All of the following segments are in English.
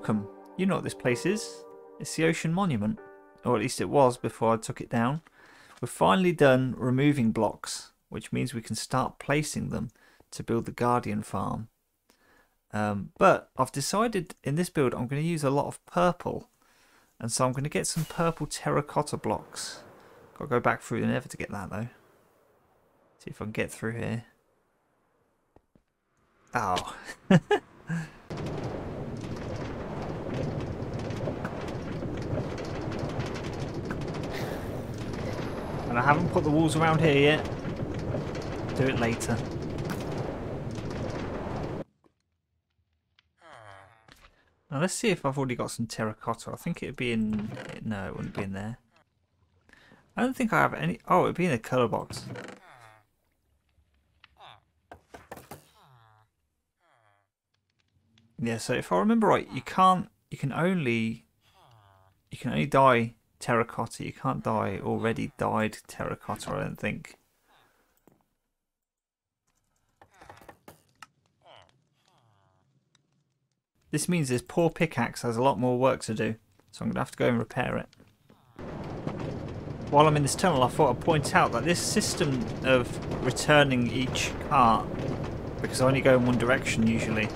welcome. You know what this place is. It's the Ocean Monument. Or at least it was before I took it down. We're finally done removing blocks, which means we can start placing them to build the Guardian farm. But I've decided in this build I'm going to use a lot of purple. And so I'm going to get some purple terracotta blocks. Got to go back through the nether to get that though. See if I can get through here. Oh. And I haven't put the walls around here yet. Do it later. Now let's see if I've already got some terracotta. I think it'd be in... No, it wouldn't be in there. I don't think I have any... Oh, it'd be in a colour box. Yeah, so if I remember right, you can only dye terracotta. You can't dye already dyed terracotta, I don't think. This means this poor pickaxe has a lot more work to do, so I'm going to have to go and repair it. While I'm in this tunnel, I thought I'd point out that this system of returning each cart, because I only go in one direction usually,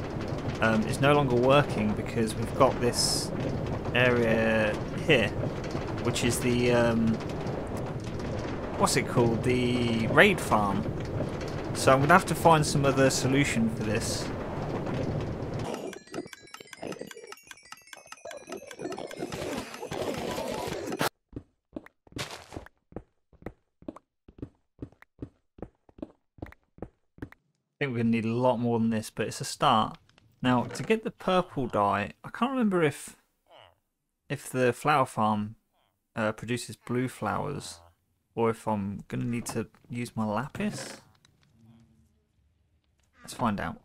is no longer working because we've got this area here, which is the, what's it called, the raid farm. So I'm going to have to find some other solution for this. I think we're going to need a lot more than this, but it's a start. Now, to get the purple dye, I can't remember if the flower farm produces blue flowers, or if I'm going to need to use my lapis. Let's find out.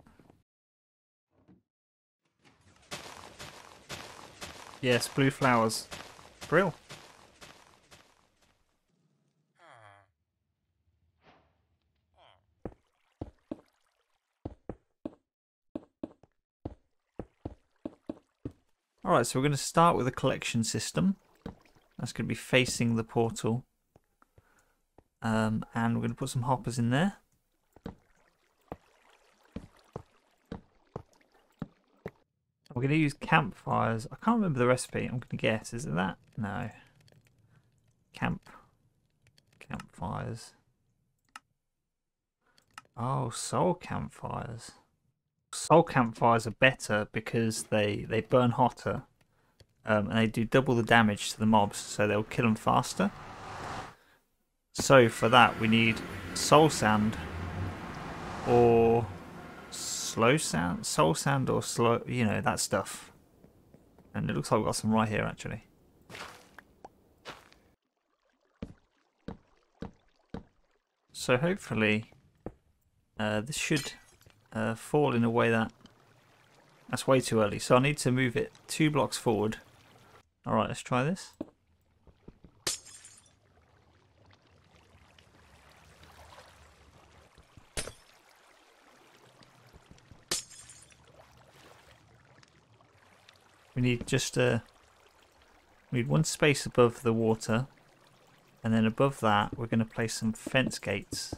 Yes, blue flowers. Brill. Alright, so we're going to start with a collection system. That's going to be facing the portal. And we're going to put some hoppers in there. We're going to use campfires. I can't remember the recipe. I'm going to guess. Is it that? No. Campfires. Oh, soul campfires. Soul campfires are better because they burn hotter and they do double the damage to the mobs, so they'll kill them faster. So for that we need soul sand or slow sand, soul sand or slow, you know, that stuff. And it looks like we've got some right here actually. So hopefully this should fall in a way that's way too early, so I need to move it 2 blocks forward. Alright, let's try this. We need just we need 1 space above the water, and then above that we're going to place some fence gates.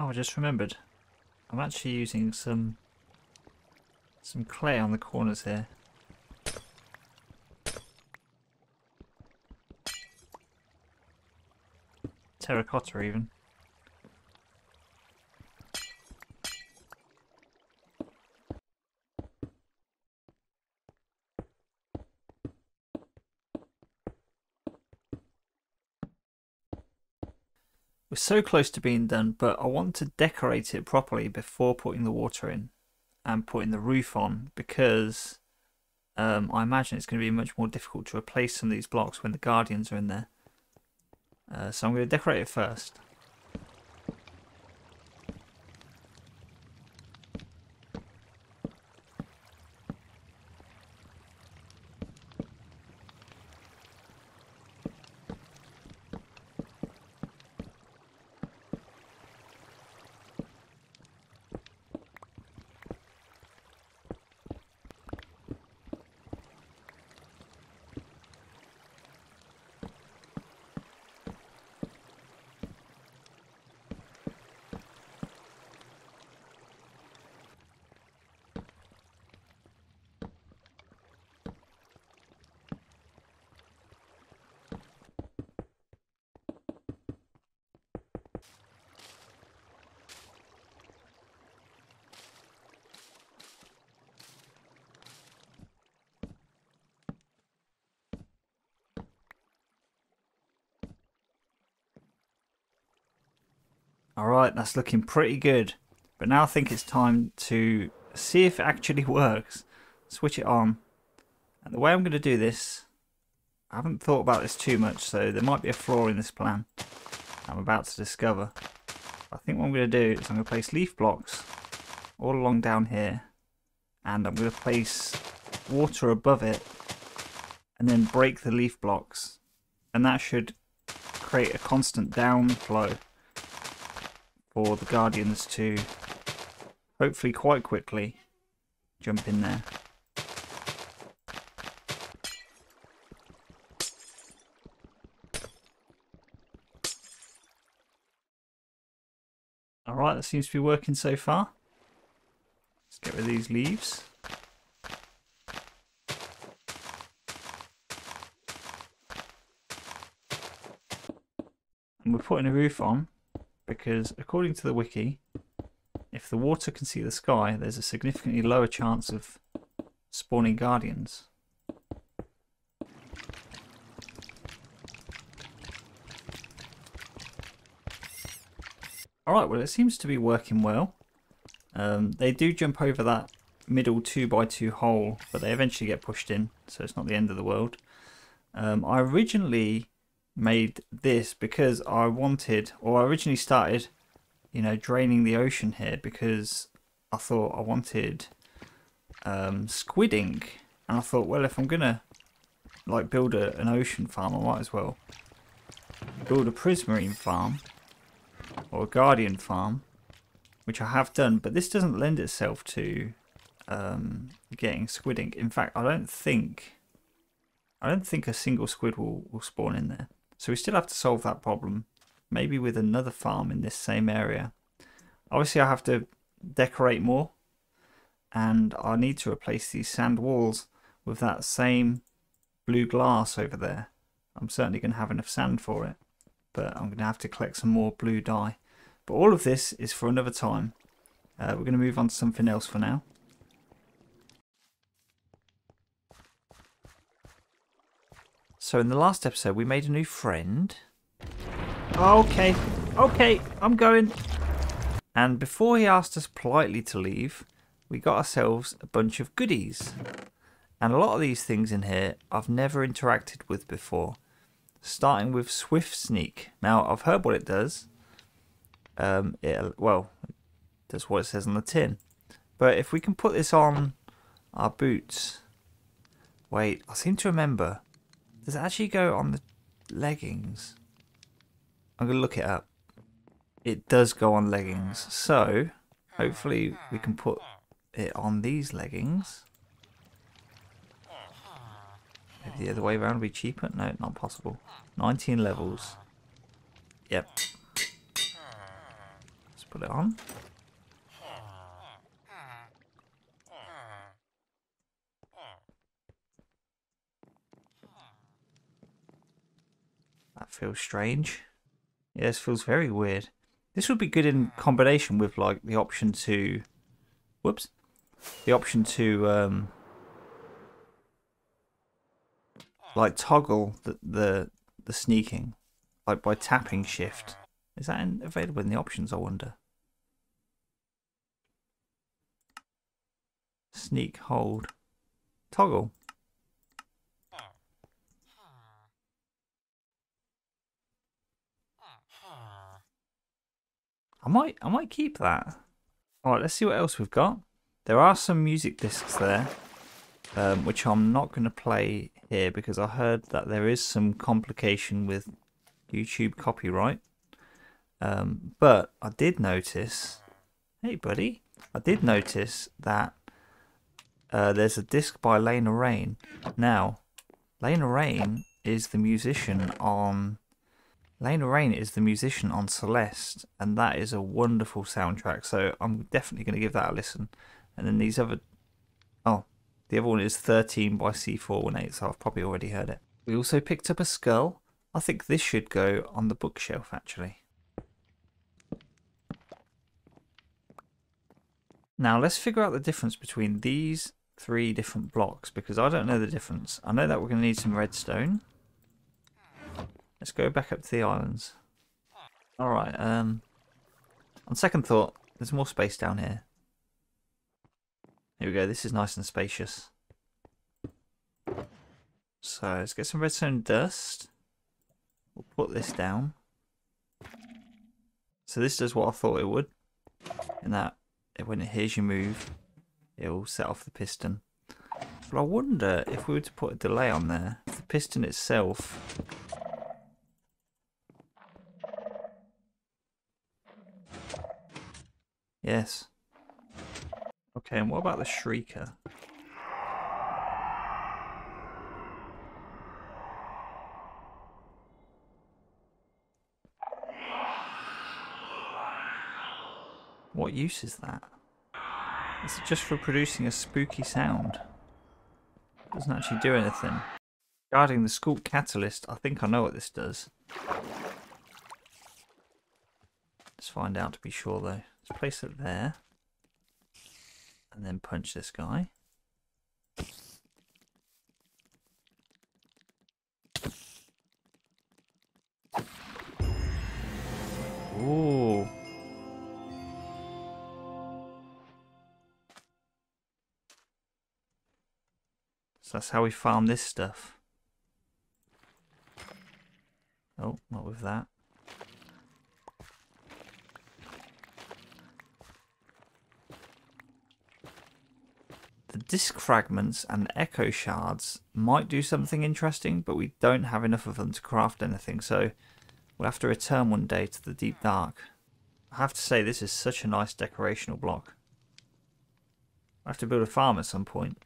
Oh, I just remembered. I'm actually using some clay on the corners here. Terracotta even. We're so close to being done, but I want to decorate it properly before putting the water in and putting the roof on, because I imagine it's going to be much more difficult to replace some of these blocks when the Guardians are in there. So I'm going to decorate it first. Alright, that's looking pretty good. But now I think it's time to see if it actually works. Switch it on. And the way I'm going to do this, I haven't thought about this too much, so there might be a flaw in this plan I'm about to discover. I think what I'm going to do is I'm going to place leaf blocks all along down here, and I'm going to place water above it and then break the leaf blocks, and that should create a constant downflow for the guardians to hopefully quite quickly jump in there. Alright, that seems to be working so far. Let's get rid of these leaves. And we're putting a roof on because, according to the wiki, if the water can see the sky, there's a significantly lower chance of spawning guardians. Alright, well, it seems to be working well. They do jump over that middle 2x2 hole, but they eventually get pushed in, so it's not the end of the world. I originally made this because I wanted, or I originally started, you know, draining the ocean here because I thought I wanted squidding, and I thought, well, if I'm gonna like build an ocean farm, I might as well build a prismarine farm or a guardian farm, which I have done, but this doesn't lend itself to getting squidding. In fact, I don't think a single squid will spawn in there. So we still have to solve that problem, maybe with another farm in this same area. Obviously I have to decorate more, and I need to replace these sand walls with that same blue glass over there. I'm certainly going to have enough sand for it, but I'm going to have to collect some more blue dye. But all of this is for another time. We're going to move on to something else for now. So in the last episode we made a new friend. Okay, I'm going. And before he asked us politely to leave, we got ourselves a bunch of goodies. And a lot of these things in here I've never interacted with before. Starting with Swift Sneak. Now I've heard what it does. It does what it says on the tin. But if we can put this on our boots. Wait, I seem to remember. Does it actually go on the leggings? I'm going to look it up. It does go on leggings. So, hopefully we can put it on these leggings. Maybe the other way around would be cheaper? No, not possible. 19 levels. Yep. Let's put it on. That feels strange. Yeah, this feels very weird. This would be good in combination with like the option to, like toggle the sneaking, like by tapping shift. Is that available in the options, I wonder? Sneak, hold, toggle. I might keep that. Alright, let's see what else we've got. There are some music discs there, which I'm not going to play here because I heard that there is some complication with YouTube copyright. But I did notice, hey buddy, I did notice that there's a disc by Lena Raine. Now, Lena Raine is the musician on Celeste, and that is a wonderful soundtrack, so I'm definitely going to give that a listen. And then these other, the other one is 13 by C418, so I've probably already heard it. We also picked up a skull. I think this should go on the bookshelf actually. Now let's figure out the difference between these 3 different blocks, because I don't know the difference. I know that we're going to need some redstone. Let's go back up to the islands. Alright, On second thought, there's more space down here. Here we go, this is nice and spacious. So let's get some redstone dust. We'll put this down. So this does what I thought it would. In that when it hears you move, it will set off the piston. But I wonder if we were to put a delay on there, if the piston itself... Yes. Okay, and what about the shrieker? What use is that? Is it just for producing a spooky sound? It doesn't actually do anything. Regarding the Sculpt catalyst, I think I know what this does. Let's find out to be sure though. Let's place it there. And then punch this guy. Ooh. So that's how we farm this stuff. Oh, not with that. The disc fragments and echo shards might do something interesting, but we don't have enough of them to craft anything, so we'll have to return one day to the deep dark. I have to say, this is such a nice decorational block. I have to build a farm at some point.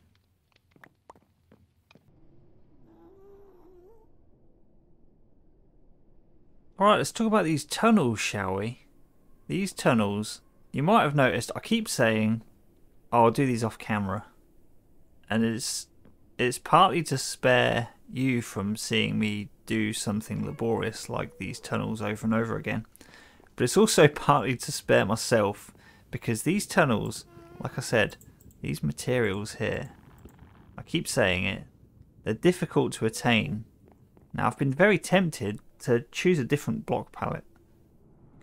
Alright, let's talk about these tunnels, shall we? These tunnels, you might have noticed, I keep saying, oh, I'll do these off camera. And it's partly to spare you from seeing me do something laborious like these tunnels over and over again. But it's also partly to spare myself, because these tunnels, like I said, these materials here, I keep saying it, they're difficult to attain. Now I've been very tempted to choose a different block palette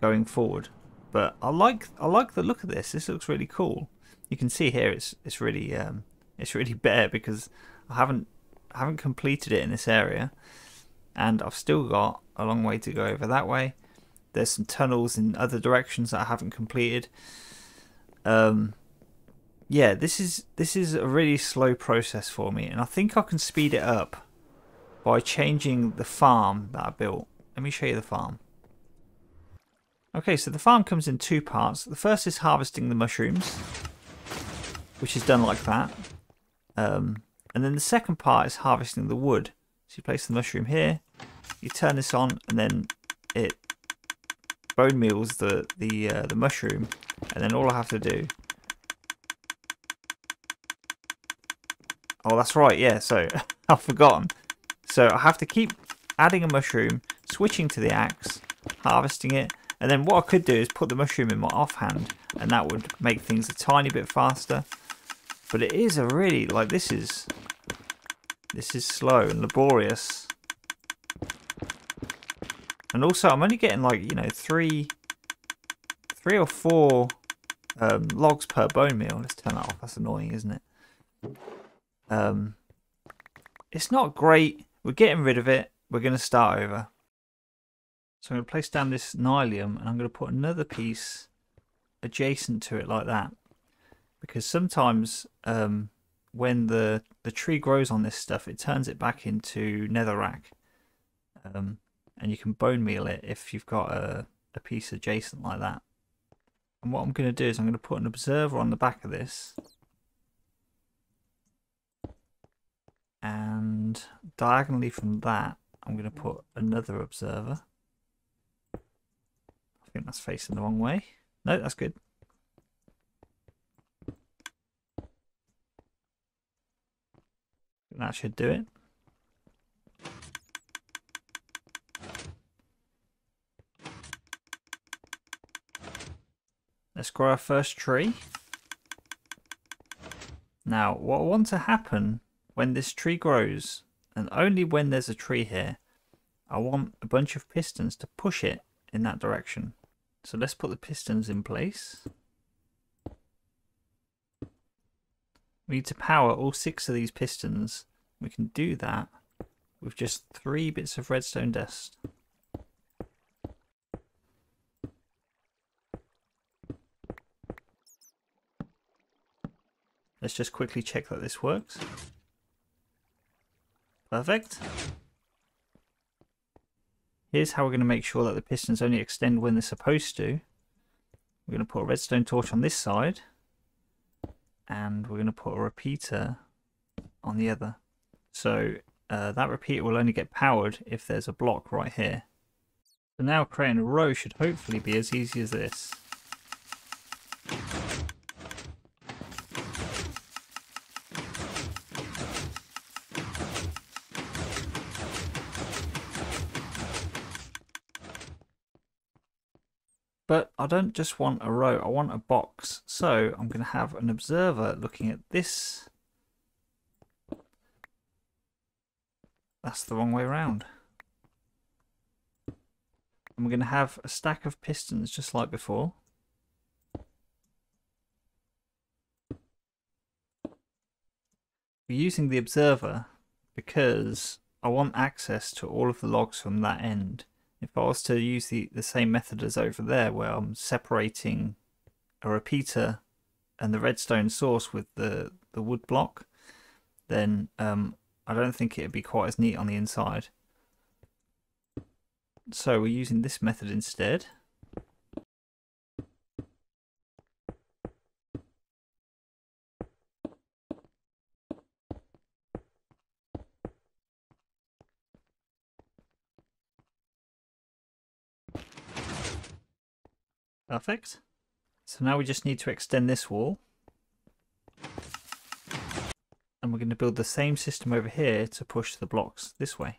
going forward, but I like the look of this. This looks really cool. You can see here it's really bare because I haven't completed it in this area, and I've still got a long way to go over that way. There's some tunnels in other directions that I haven't completed. Yeah, this is a really slow process for me, and I think I can speed it up by changing the farm that I built. Let me show you the farm. Okay, so the farm comes in two parts. The first is harvesting the mushrooms, which is done like that. And then the second part is harvesting the wood. So you place the mushroom here, you turn this on, and then it bone meals the mushroom, and then all I have to do... Oh, that's right, yeah, so I've forgotten. So I have to keep adding a mushroom, switching to the axe, harvesting it, and then what I could do is put the mushroom in my offhand, and that would make things a tiny bit faster. But it is a really, like, this is slow and laborious. And also I'm only getting, like, you know, three or four logs per bone meal. Let's turn that off, that's annoying, isn't it? It's not great. We're getting rid of it. We're going to start over. So I'm going to place down this nylium, and I'm going to put another piece adjacent to it like that. Because sometimes when the tree grows on this stuff, it turns it back into netherrack. And you can bone meal it if you've got a piece adjacent like that. And what I'm going to do is I'm going to put an observer on the back of this. And diagonally from that, I'm going to put another observer. I think that's facing the wrong way. No, that's good. That should do it. Let's grow our first tree. Now, what I want to happen when this tree grows, and only when there's a tree here, I want a bunch of pistons to push it in that direction. So let's put the pistons in place. We need to power all 6 of these pistons. We can do that with just 3 bits of redstone dust. Let's just quickly check that this works. Perfect. Here's how we're going to make sure that the pistons only extend when they're supposed to. We're going to put a redstone torch on this side, and we're going to put a repeater on the other. So that repeater will only get powered if there's a block right here. So now creating a row should hopefully be as easy as this. But I don't just want a row, I want a box. So I'm going to have an observer looking at this. That's the wrong way around. And we're going to have a stack of pistons just like before. We're using the observer because I want access to all of the logs from that end. If I was to use the same method as over there, where I'm separating a repeater and the redstone source with the wood block, then I don't think it would be quite as neat on the inside. So we're using this method instead. Perfect. So now we just need to extend this wall. And we're going to build the same system over here to push the blocks this way.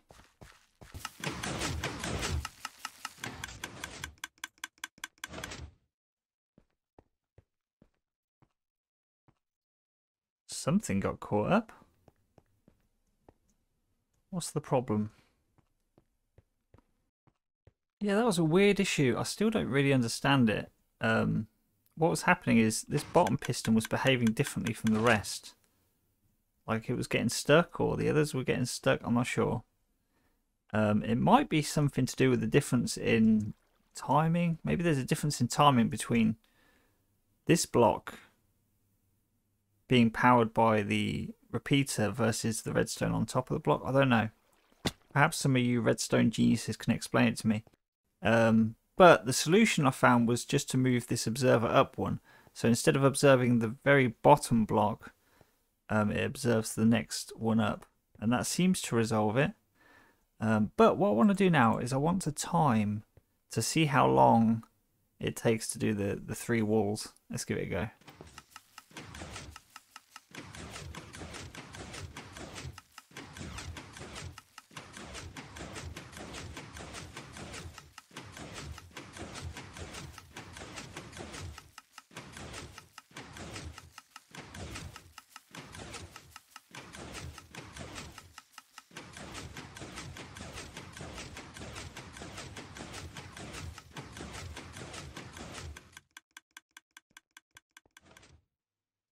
Something got caught up. What's the problem? Yeah, that was a weird issue. I still don't really understand it. What was happening is this bottom piston was behaving differently from the rest. Like it was getting stuck, or the others were getting stuck, I'm not sure. It might be something to do with the difference in timing. Maybe there's a difference in timing between this block being powered by the repeater versus the redstone on top of the block. I don't know. Perhaps some of you redstone geniuses can explain it to me. But the solution I found was just to move this observer up one. So instead of observing the very bottom block, it observes the next one up. And that seems to resolve it. But what I want to do now is I want to time to see how long it takes to do the 3 walls. Let's give it a go.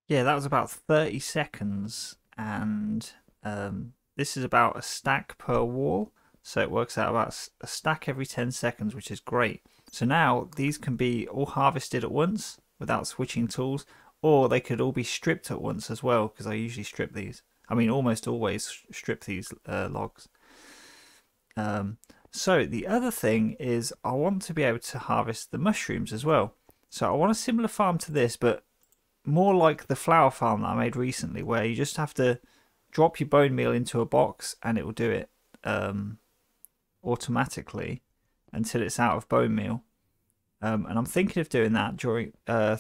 Yeah, that was about 30 seconds, and this is about a stack per wall, so it works out about a stack every 10 seconds, which is great. So now these can be all harvested at once without switching tools, or they could all be stripped at once as well, because I usually strip these. I mean, almost always strip these logs. So the other thing is I want to be able to harvest the mushrooms as well. So I want a similar farm to this, but more like the flower farm that I made recently, where you just have to drop your bone meal into a box and it will do it automatically until it's out of bone meal. And I'm thinking of doing that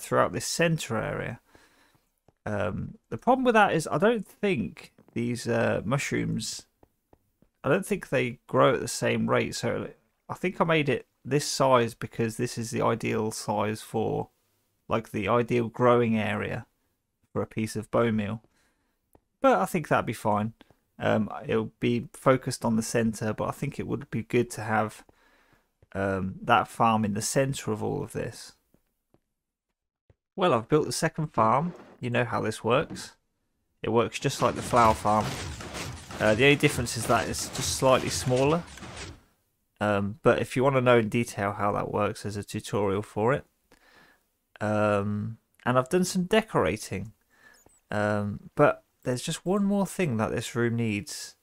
throughout this center area. The problem with that is I don't think these mushrooms, I don't think they grow at the same rate. So I think I made it this size because this is the ideal size for, like, the ideal growing area for a piece of bone meal. But I think that'd be fine. It'll be focused on the center, but I think it would be good to have that farm in the centre of all of this. Well, I've built the second farm. You know how this works. It works just like the flower farm. The only difference is that it's just slightly smaller. But if you want to know in detail how that works, there's a tutorial for it. And I've done some decorating. But there's just one more thing that this room needs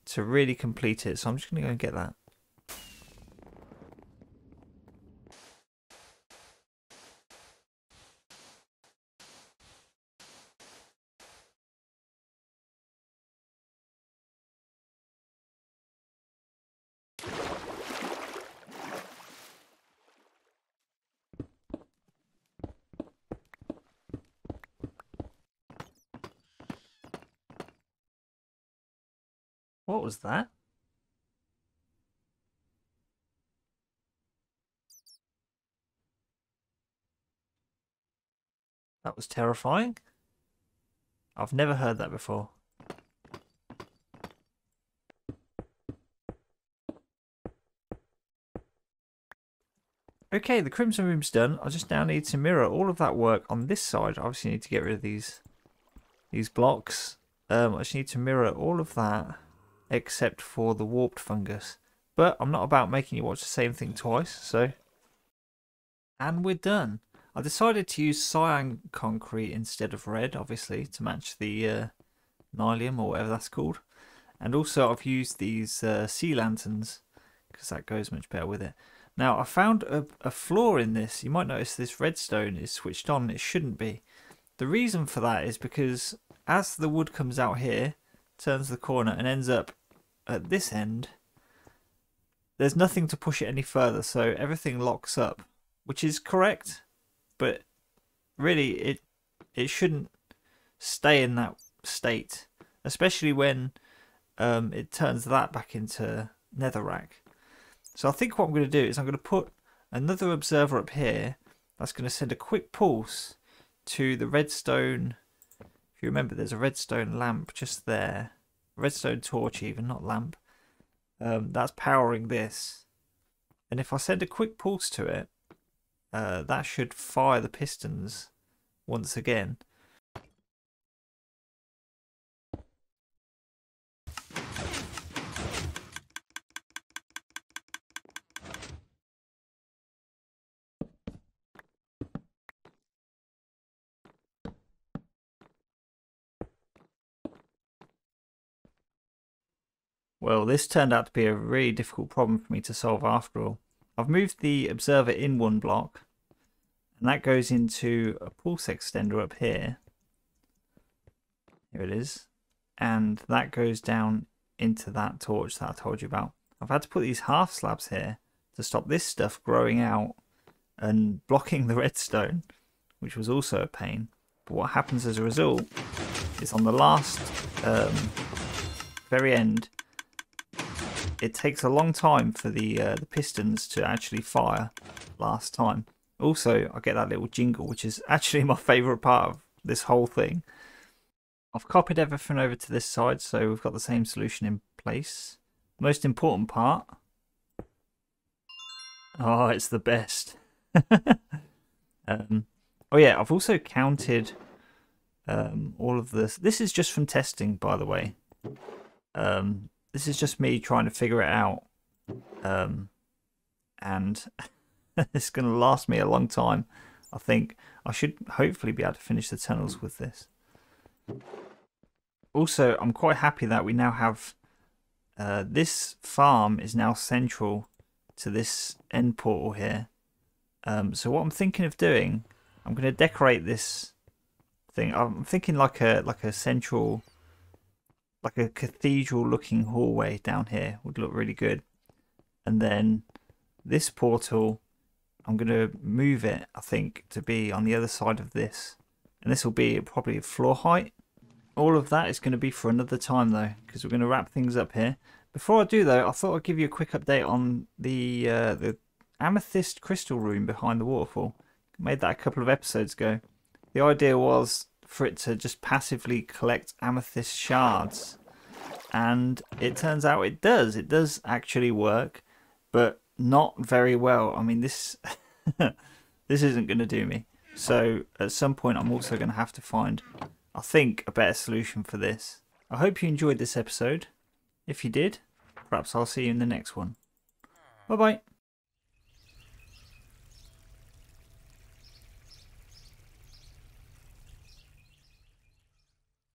to really complete it. So I'm just going to go and get that. What was that? That was terrifying. I've never heard that before. Okay, the crimson room's done. I just now need to mirror all of that work on this side. I obviously need to get rid of these blocks. I just need to mirror all of that except for the warped fungus. But I'm not about making you watch the same thing twice, so... And we're done. I decided to use cyan concrete instead of red, obviously, to match the nylium or whatever that's called. And also I've used these sea lanterns because that goes much better with it. Now I found a flaw in this. You might notice this redstone is switched on. It shouldn't be. The reason for that is because as the wood comes out here, turns the corner and ends up at this end, there's nothing to push it any further, so everything locks up, which is correct, but really it shouldn't stay in that state, especially when it turns that back into netherrack. So I think what I'm going to do is I'm going to put another observer up here that's going to send a quick pulse to the redstone. If you remember, there's a redstone lamp just there, redstone torch even, not lamp, that's powering this. And if I send a quick pulse to it, that should fire the pistons once again. Well, this turned out to be a really difficult problem for me to solve after all. I've moved the observer in one block, and that goes into a pulse extender up here. Here it is. And that goes down into that torch that I told you about. I've had to put these half slabs here to stop this stuff growing out and blocking the redstone, which was also a pain. But what happens as a result is on the last very end, it takes a long time for the pistons to actually fire last time. Also, I get that little jingle, which is actually my favourite part of this whole thing. I've copied everything over to this side, so we've got the same solution in place. Most important part. Oh, it's the best. Oh yeah, I've also counted all of this. This is just from testing, by the way. This is just me trying to figure it out. And it's going to last me a long time. I think I should hopefully be able to finish the tunnels with this. Also, I'm quite happy that we now have this farm is now central to this end portal here. So what I'm thinking of doing, I'm going to decorate this thing. I'm thinking like a central, like a cathedral looking hallway down here would look really good. And then this portal, I'm going to move it, I think, to be on the other side of this. And this will be probably a floor height. All of that is going to be for another time though, because we're going to wrap things up here. Before I do though, I thought I'd give you a quick update on the amethyst crystal room behind the waterfall. I made that a couple of episodes ago. The idea was for it to just passively collect amethyst shards. And it turns out it does. It does actually work. But not very well. I mean, this this isn't going to do me. So at some point I'm also going to have to find, I think, a better solution for this. I hope you enjoyed this episode. If you did, perhaps I'll see you in the next one. Bye bye.